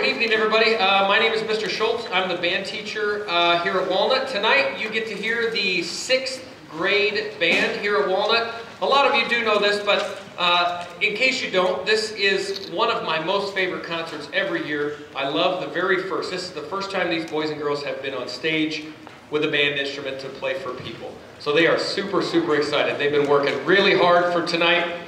evening, everybody. My name is Mr. Schultz. I'm the band teacher here at Walnut. Tonight, you get to hear the 6th grade band here at Walnut. A lot of you do know this, but in case you don't, this is one of my most favorite concerts every year. I love the very first. This is the first time these boys and girls have been on stage with a band instrument to play for people. So they are super, super excited. They've been working really hard for tonight.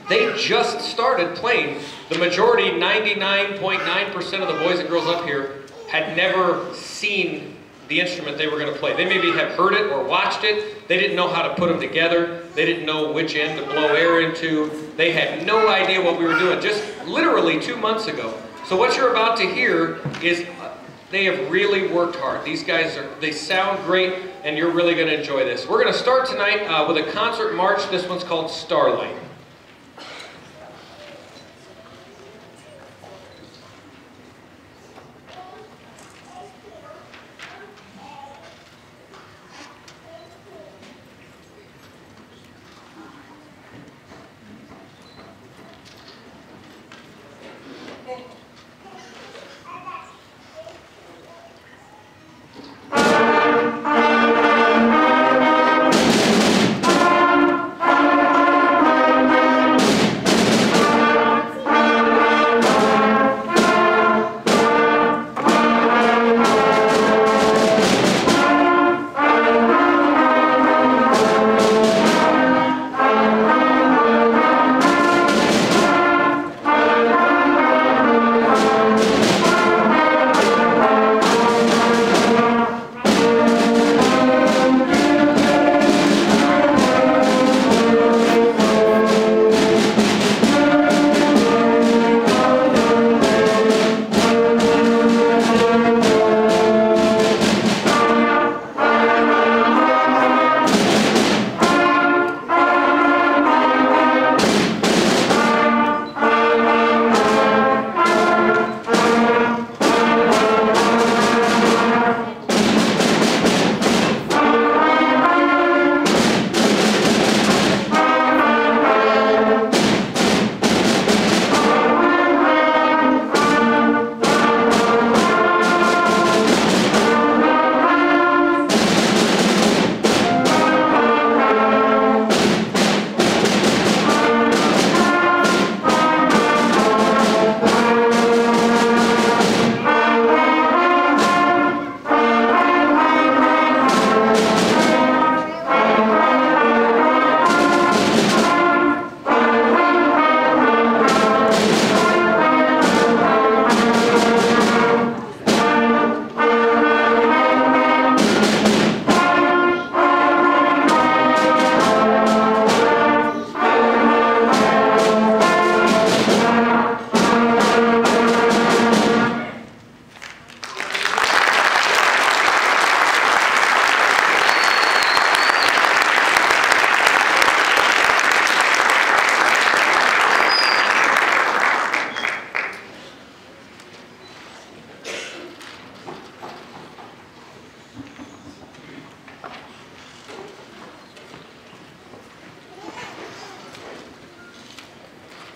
They just started playing. The majority, 99.9% of the boys and girls up here had never seen the instrument they were going to play. They maybe have heard it or watched it. They didn't know how to put them together. They didn't know which end to blow air into. They had no idea what we were doing just literally 2 months ago. So what you're about to hear is they have really worked hard. These guys, they sound great, and you're really going to enjoy this. We're going to start tonight with a concert march. This one's called Starlight.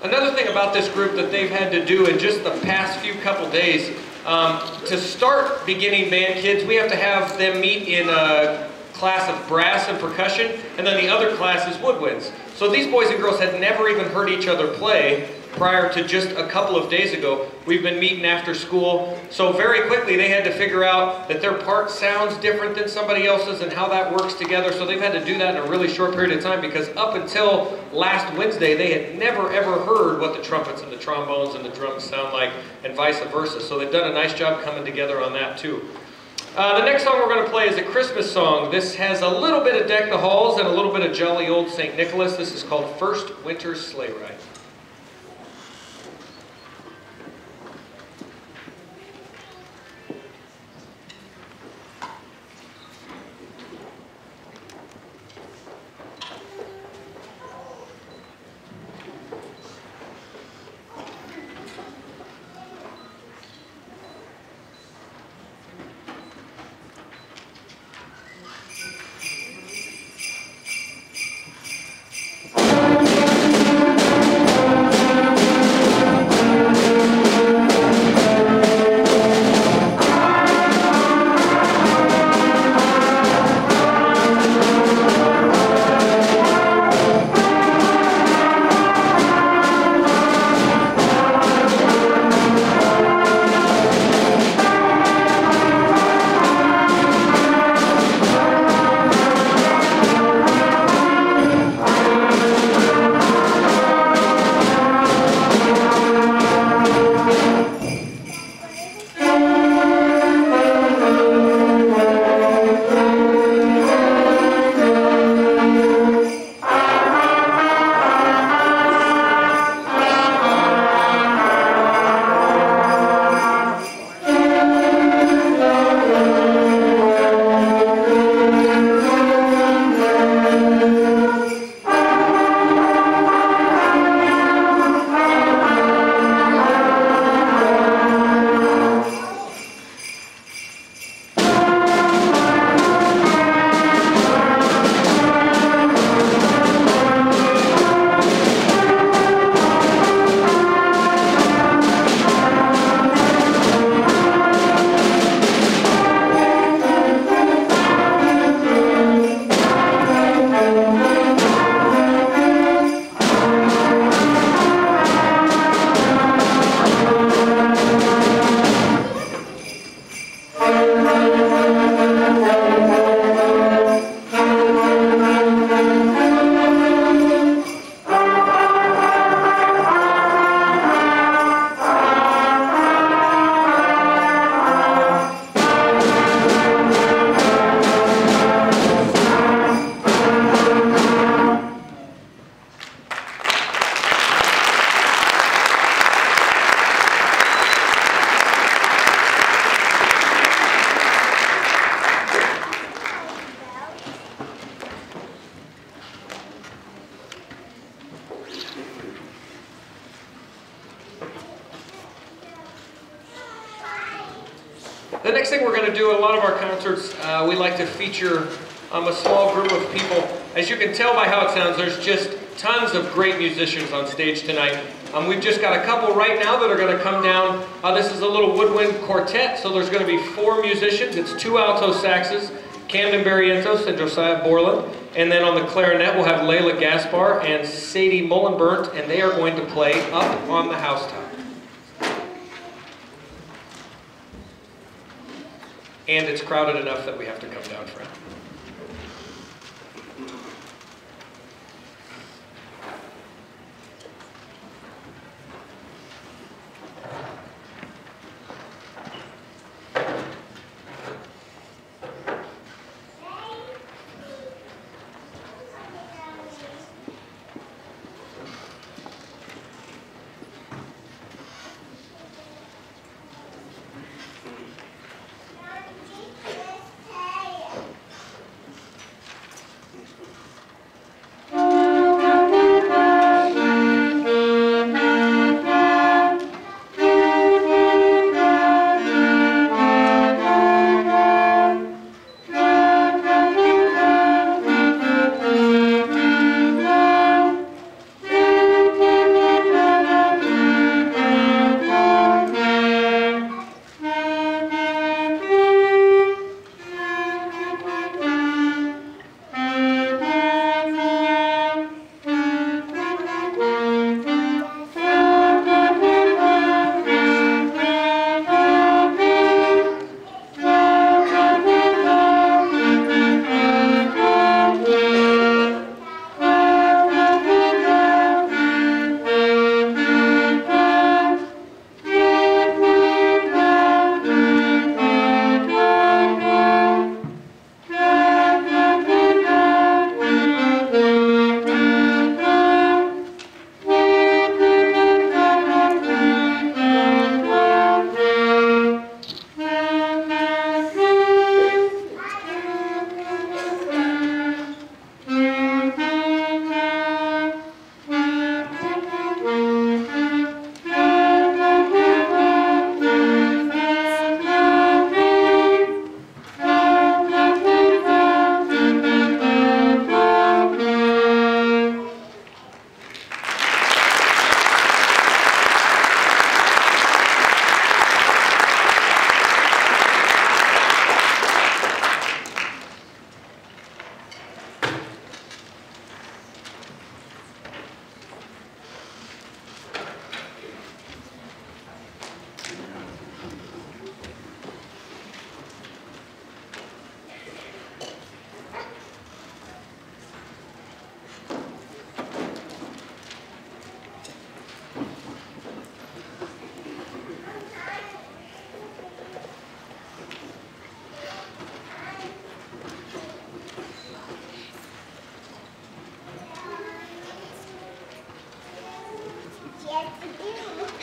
Another thing about this group that they've had to do in just the past few couple days, to start beginning band kids, we have to have them meet in a class of brass and percussion, and then the other class is woodwinds. So these boys and girls had never even heard each other play prior to just a couple of days ago. We've been meeting after school, so very quickly they had to figure out that their part sounds different than somebody else's and how that works together. So they've had to do that in a really short period of time, because up until last Wednesday they had never ever heard what the trumpets and the trombones and the drums sound like, and vice versa. So they've done a nice job coming together on that too. The next song we're going to play is a Christmas song. This has a little bit of Deck the Halls and a little bit of Jolly Old St. Nicholas. This is called First Winter's Sleigh Ride. The next thing we're going to do at a lot of our concerts, we like to feature a small group of people. As you can tell by how it sounds, there's just tons of great musicians on stage tonight. We've just got a couple right now that are going to come down. This is a little Woodwind Quartet, so there's going to be 4 musicians. It's 2 alto saxes, Camden Barrientos and Josiah Borland. And then on the clarinet, we'll have Layla Gaspar and Sadie Mullenburnt, and they are going to play Up on the Housetop. And it's crowded enough that we have to come down for it.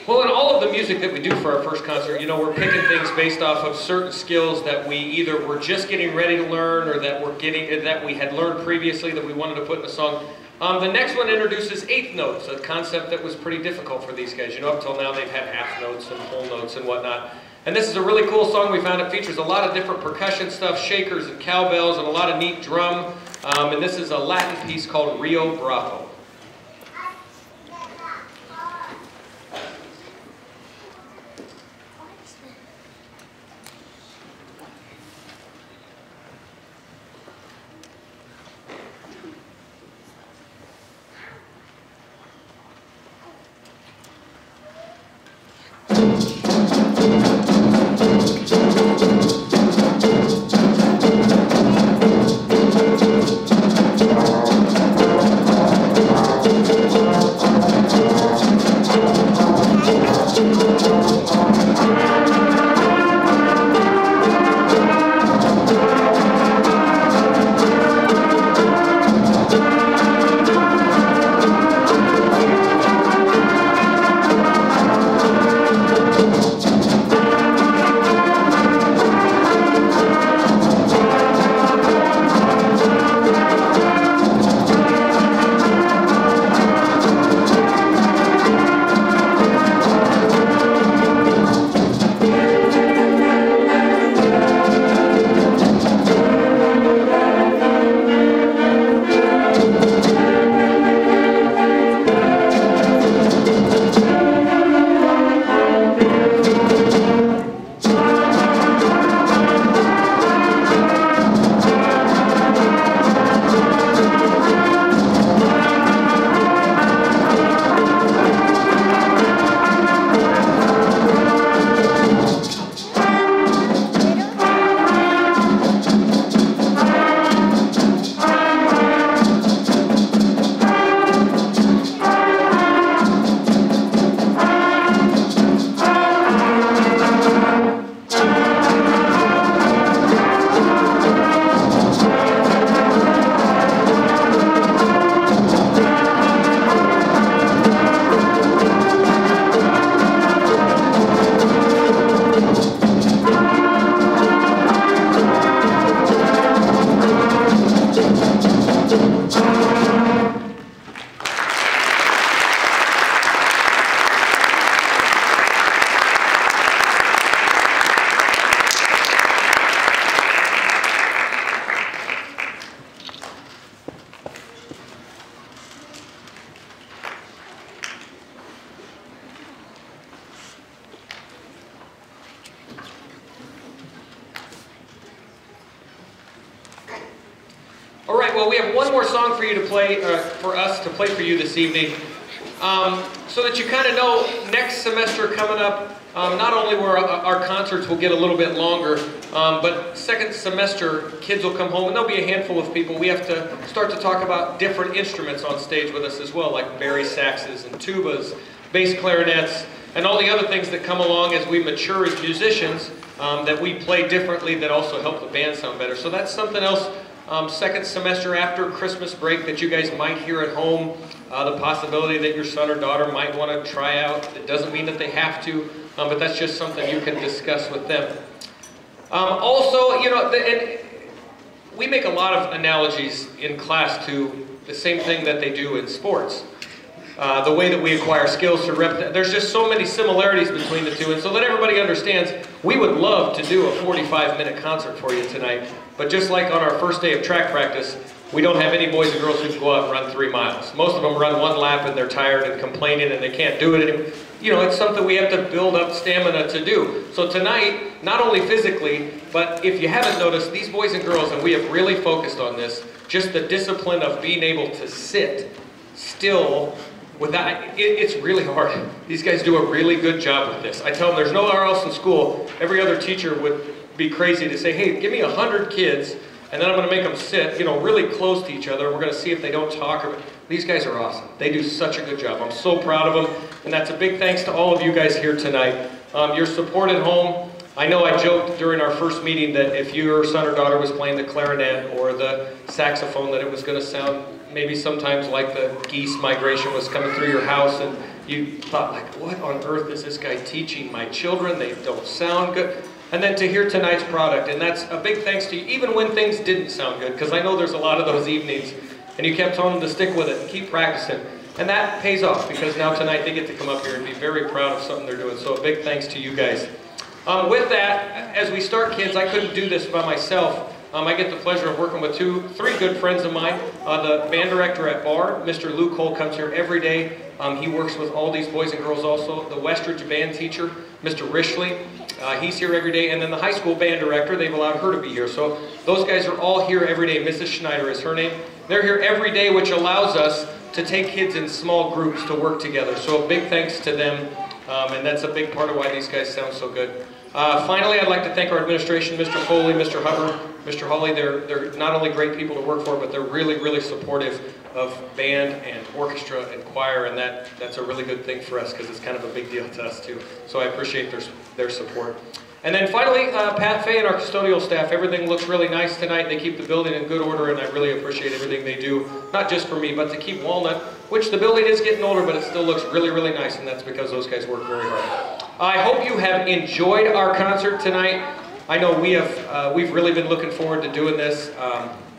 Well, in all of the music that we do for our first concert, you know, we're picking things based off of certain skills that we either were just getting ready to learn or that we had learned previously that we wanted to put in a song. The next one introduces eighth notes, a concept that was pretty difficult for these guys. You know, up till now they've had half notes and whole notes and whatnot. And this is a really cool song we found. It features a lot of different percussion stuff, shakers and cowbells, and a lot of neat drum. And this is a Latin piece called Rio Bravo. well, we have one more song for you to play, for us to play for you this evening, so that you kind of know next semester coming up, not only will our concerts will get a little bit longer, but second semester kids will come home and there'll be a handful of people. We have to start to talk about different instruments on stage with us as well, like bari saxes and tubas, bass clarinets, and all the other things that come along as we mature as musicians, that we play differently that also help the band sound better. So that's something else, second semester after Christmas break, that you guys might hear at home, the possibility that your son or daughter might want to try out. It doesn't mean that they have to, but that's just something you can discuss with them. Also, you know, and we make a lot of analogies in class to the same thing that they do in sports. The way that we acquire skills to there's just so many similarities between the two, and so that everybody understands, we would love to do a 45-minute concert for you tonight, but just like on our first day of track practice, we don't have any boys and girls who can go out and run 3 miles. Most of them run 1 lap and they're tired and complaining and they can't do it anymore. You know, it's something we have to build up stamina to do. So tonight, not only physically, but if you haven't noticed, these boys and girls, and we have really focused on this, just the discipline of being able to sit still without, it's really hard. These guys do a really good job with this. I tell them there's nowhere else in school. Every other teacher would be crazy to say, hey, give me 100 kids, and then I'm going to make them sit, you know, really close to each other. We're going to see if they don't talk. These guys are awesome. They do such a good job. I'm so proud of them, and that's a big thanks to all of you guys here tonight. Your support at home. I know I joked during our first meeting that if your son or daughter was playing the clarinet or the saxophone, that it was going to sound maybe sometimes like the geese migration was coming through your house, and you thought, like, what on earth is this guy teaching my children? They don't sound good. And then to hear tonight's product, and that's a big thanks to you, even when things didn't sound good, because I know there's a lot of those evenings, and you kept telling them to stick with it and keep practicing. And that pays off, because now tonight they get to come up here and be very proud of something they're doing. So a big thanks to you guys. With that, as we start, kids, I couldn't do this by myself. I get the pleasure of working with three good friends of mine. The band director at Bar, Mr. Luke Cole, comes here every day. He works with all these boys and girls also. The Westridge band teacher, Mr. Rishley, he's here every day. And then the high school band director, they've allowed her to be here. So those guys are all here every day. Mrs. Schneider is her name. They're here every day, which allows us to take kids in small groups to work together. So a big thanks to them. And that's a big part of why these guys sound so good. Finally, I'd like to thank our administration, Mr. Foley, Mr. Hubbard, Mr. Hawley. They're not only great people to work for, but they're really, really supportive of band and orchestra and choir, and that's a really good thing for us because it's kind of a big deal to us too. So I appreciate their support. And then finally, Pat Fay and our custodial staff, everything looks really nice tonight. They keep the building in good order, and I really appreciate everything they do, not just for me, but to keep Walnut, which the building is getting older, but it still looks really, really nice, and that's because those guys work very hard. I hope you have enjoyed our concert tonight. I know we've really been looking forward to doing this.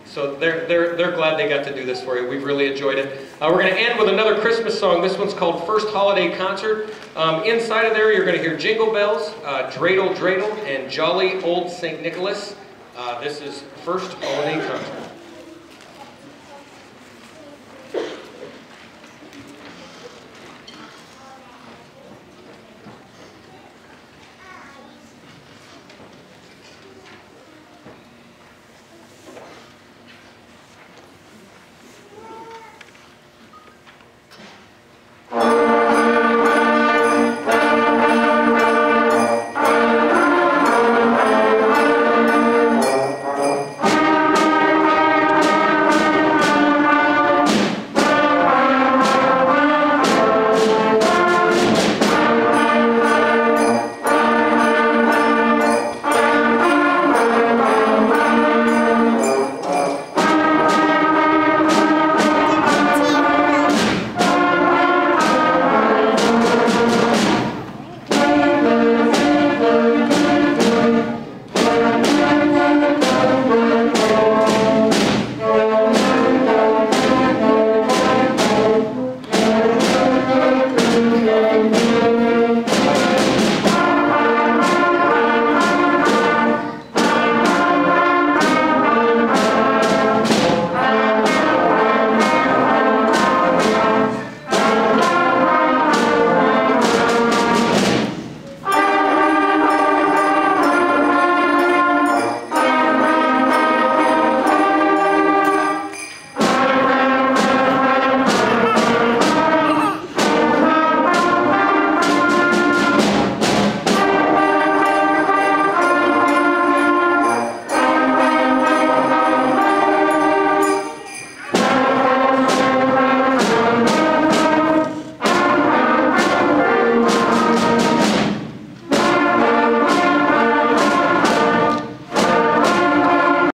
So they're glad they got to do this for you. We've really enjoyed it. We're going to end with another Christmas song. This one's called First Holiday Concert. Inside of there, you're going to hear Jingle Bells, Dreidel Dreidel, and Jolly Old St. Nicholas. This is First Holiday Concert.